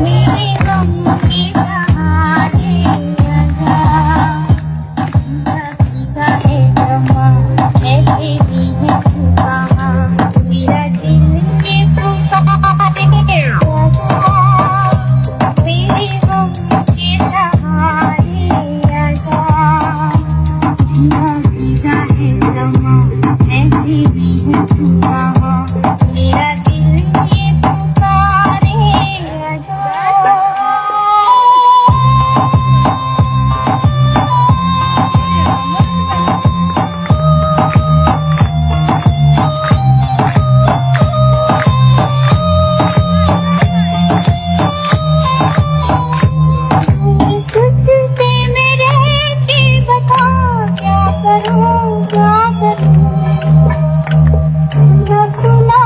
मेरे गम के सहारे आजा, भीगा है समा ऐसे भी है तू कहाँ, मेरा दिल ये पुकारे आजा, मेरे गम के सहारे आजा, भीगा है समा ऐसे भी है तू कहाँ, मेरा दिल ये पुकारे आजा। तुझसे मैं रह के बता क्या करूं, सुना सुना